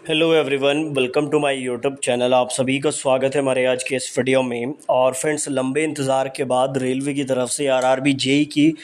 Hello everyone, welcome to my YouTube channel. आप सभी का स्वागत है हमारे आज के इस वीडियो में। और फ्रेंड्स, लंबे इंतज़ार के बाद रेलवे की तरफ से आरआरबी जेई की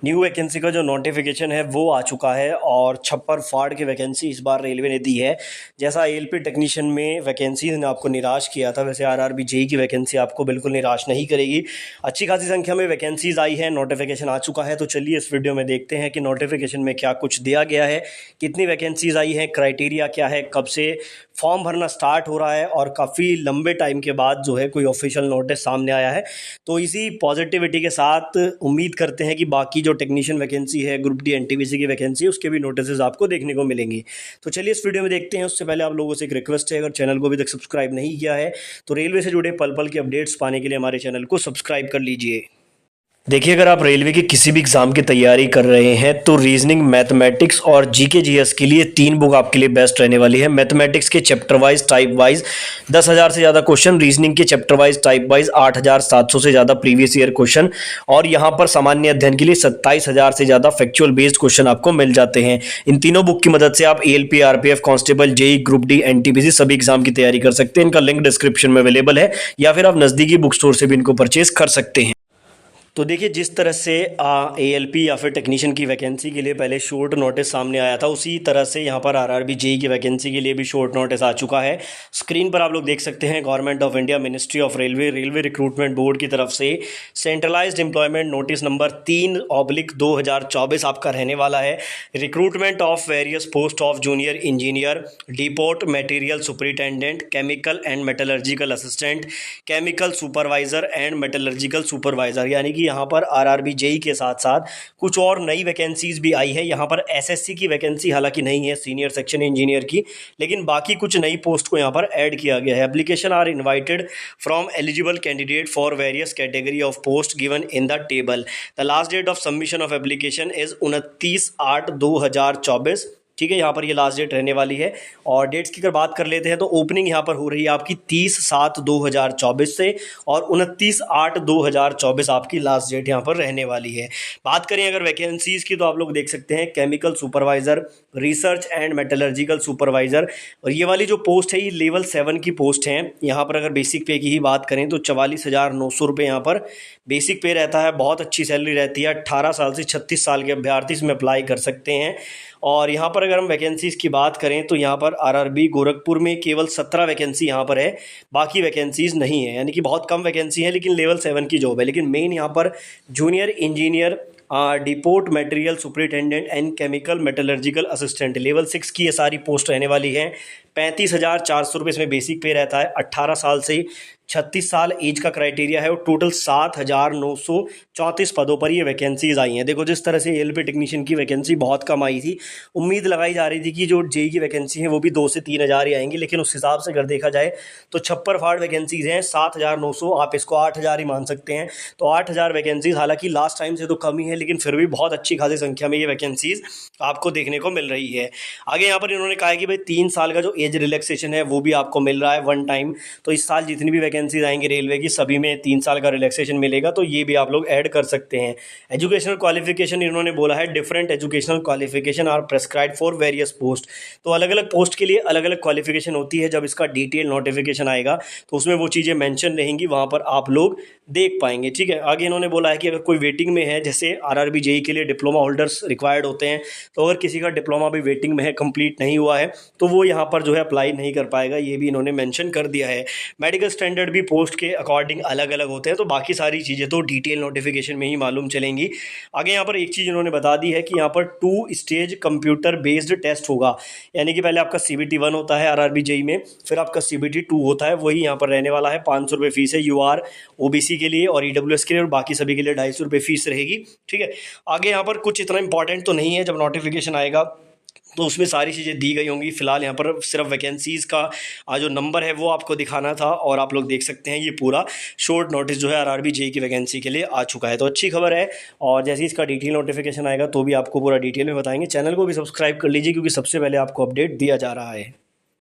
न्यू वैकेंसी का जो नोटिफिकेशन है वो आ चुका है और छप्पर फाड़ की वैकेंसी इस बार रेलवे ने दी है। जैसा एएलपी टेक्नीशियन में वैकेंसी ने आपको निराश किया था, वैसे आरआरबी जेई की वैकेंसी आपको बिल्कुल निराश नहीं करेगी। अच्छी खासी संख्या में वैकेंसीज आई है, नोटिफिकेशन आ चुका है। तो चलिए इस वीडियो में देखते हैं कि नोटिफिकेशन में क्या कुछ दिया गया है, कितनी वैकेंसीज आई है, क्राइटेरिया क्या है, कब से फॉर्म भरना स्टार्ट हो रहा है और काफ़ी लंबे टाइम के बाद जो है कोई ऑफिशियल नोटिस सामने आया है। तो इसी पॉजिटिविटी के साथ उम्मीद करते हैं कि बाकी जो टेक्नीशियन वैकेंसी है, ग्रुप डी एनटीपीसी की वैकेंसी है, उसके भी नोटिस आपको देखने को मिलेंगी। तो चलिए इस वीडियो में देखते हैं। उससे पहले आप लोगों से एक रिक्वेस्ट है, अगर चैनल को अभी तक सब्सक्राइब नहीं किया है तो रेलवे से जुड़े पल पल के अपडेट्स पाने के लिए हमारे चैनल को सब्सक्राइब कर लीजिए। देखिए, अगर आप रेलवे की किसी भी एग्ज़ाम की तैयारी कर रहे हैं तो रीजनिंग, मैथमेटिक्स और जीके जीएस के लिए 3 बुक आपके लिए बेस्ट रहने वाली है। मैथमेटिक्स के चैप्टर वाइज, टाइप वाइज 10,000 से ज़्यादा क्वेश्चन, रीजनिंग के चैप्टर वाइज, टाइप वाइज 8,700 से ज़्यादा प्रीवियस ईयर क्वेश्चन, और यहाँ पर सामान्य अध्ययन के लिए 27,000 से ज़्यादा फैक्चुअल बेस्ड क्वेश्चन आपको मिल जाते हैं। इन तीनों बुक की मदद से आप ALP, RPF, constable, JE, group D, NTPC सभी एग्जाम की तैयारी कर सकते हैं। इनका लिंक डिस्क्रिप्शन में अवेलेबल है या फिर आप नज़दीकी बुक स्टोर से भी इनको परचेज कर सकते हैं। तो देखिए, जिस तरह से एएलपी या फिर टेक्नीशियन की वैकेंसी के लिए पहले शॉर्ट नोटिस सामने आया था, उसी तरह से यहाँ पर आरआरबी जेई की वैकेंसी के लिए भी शॉर्ट नोटिस आ चुका है। स्क्रीन पर आप लोग देख सकते हैं, government of India, ministry of railway, railway recruitment board की तरफ से सेंट्रलाइज्ड एम्प्लॉयमेंट नोटिस नंबर 3/2024 आपका रहने वाला है। Recruitment of various post of junior engineer, depot material superintendent, chemical and metallurgical assistant, chemical supervisor and metallurgical supervisor, यानी कि यहाँ पर आरआरबी जेई के साथ साथ कुछ और नई वैकेंसीज भी आई है। यहाँ पर एसएससी की वैकेंसी हालांकि नहीं है, सीनियर सेक्शन इंजीनियर की, लेकिन बाकी कुछ नई पोस्ट को यहाँ पर ऐड किया गया है। Application are invited from eligible candidate for various category of post given in the table. The last date of submission of application is 29/8/2024। ठीक है, यहाँ पर ये लास्ट डेट रहने वाली है। और डेट्स की अगर बात कर लेते हैं तो ओपनिंग यहाँ पर हो रही है आपकी 30/7/2024 से, और 29/8/2024 आपकी लास्ट डेट यहाँ पर रहने वाली है। बात करें अगर वैकेंसीज़ की, तो आप लोग देख सकते हैं chemical supervisor, research and metallurgical supervisor, और ये वाली जो पोस्ट है ये लेवल 7 की पोस्ट हैं। यहाँ पर अगर बेसिक पे की ही बात करें तो 44,900 रुपये यहाँ पर बेसिक पे रहता है। बहुत अच्छी सैलरी रहती है। 18 साल से 36 साल के अभ्यर्थी इसमें अप्लाई कर सकते हैं। और यहाँ पर अगर हम वैकेंसीज़ की बात करें तो यहाँ पर आरआरबी गोरखपुर में केवल 17 वैकेंसी यहाँ पर है, बाकी वैकेंसीज़ नहीं है, यानी कि बहुत कम वैकेंसी है, लेकिन लेवल 7 की जॉब है। लेकिन मेन यहाँ पर junior engineer, depot material superintendent and chemical metallurgical assistant, level 6 की ये सारी पोस्ट रहने वाली हैं। 35,400 रुपये इसमें बेसिक पे रहता है। 18 साल से 36 साल एज का क्राइटेरिया है, और टोटल 7,934 पदों पर ये वैकेंसीज आई हैं। देखो, जिस तरह से एएलपी टेक्नीशियन की वैकेंसी बहुत कम आई थी, उम्मीद लगाई जा रही थी कि जो जेई की वैकेंसी है वो भी 2 से 3,000 ही आएंगी, लेकिन उस हिसाब से अगर देखा जाए तो छप्पर फाड़ वैकेंसीज हैं 7,900, आप इसको 8,000 ही मान सकते हैं। तो 8,000 वैकेंसीज हालांकि लास्ट टाइम से तो कम ही है, लेकिन फिर भी बहुत अच्छी खासी संख्या में ये वैकेंसीज आपको देखने को मिल रही है। आगे यहाँ पर इन्होंने कहा है कि भाई 3 साल का जो एज रिलैक्सेशन है वो भी आपको मिल रहा है वन टाइम। तो इस साल जितनी भी वैकेंसीज आएंगी रेलवे की, सभी में 3 साल का रिलैक्सेशन मिलेगा, तो ये भी आप लोग ऐड कर सकते हैं। एजुकेशनल क्वालिफिकेशन इन्होंने बोला है different educational qualification are prescribed for various post. तो अलग अलग पोस्ट के लिए अलग अलग क्वालिफिकेशन होती है। जब इसका डिटेल नोटिफिकेशन आएगा तो उसमें वो चीज़ें मेंशन रहेंगी, वहाँ पर आप लोग देख पाएंगे। ठीक है, आगे इन्होंने बोला है कि अगर कोई वेटिंग में है, जैसे आरआरबी जेई के लिए डिप्लोमा होल्डर्स रिक्वायर्ड होते हैं, तो अगर किसी का डिप्लोमा भी वेटिंग में है, कंप्लीट नहीं हुआ है, तो वो यहाँ पर जो है अप्लाई नहीं कर पाएगा। ये भी इन्होंने मेंशन कर दिया है। मेडिकल स्टैंडर्ड भी पोस्ट के अकॉर्डिंग अलग अलग होते हैं, तो बाकी सारी चीज़ें तो डिटेल नोटिफिकेशन में ही मालूम चलेंगी। आगे यहाँ पर एक चीज़ इन्होंने बता दी है कि यहाँ पर 2 स्टेज कंप्यूटर बेस्ड टेस्ट होगा, यानी कि पहले आपका CBT 1 होता है आरआरबी जेई में, फिर आपका CBT 2 होता है। वही यहाँ पर रहने वाला है। 500 रुपये फीस है UR OBC के लिए और EWS के लिए, और बाकी सभी के लिए 250 रुपये फीस रहेगी। ठीक है, आगे यहाँ पर कुछ इतना इंपॉर्टेंट तो नहीं है, जब नोटिफिकेशन आएगा तो उसमें सारी चीज़ें दी गई होंगी। फिलहाल यहाँ पर सिर्फ वैकेंसीज़ का जो नंबर है वो आपको दिखाना था, और आप लोग देख सकते हैं ये पूरा शॉर्ट नोटिस जो है आरआरबी जेई की वैकेंसी के लिए आ चुका है। तो अच्छी खबर है, और जैसे ही इसका डिटेल नोटिफिकेशन आएगा तो भी आपको पूरा डिटेल में बताएंगे। चैनल को भी सब्सक्राइब कर लीजिए, क्योंकि सबसे पहले आपको अपडेट दिया जा रहा है।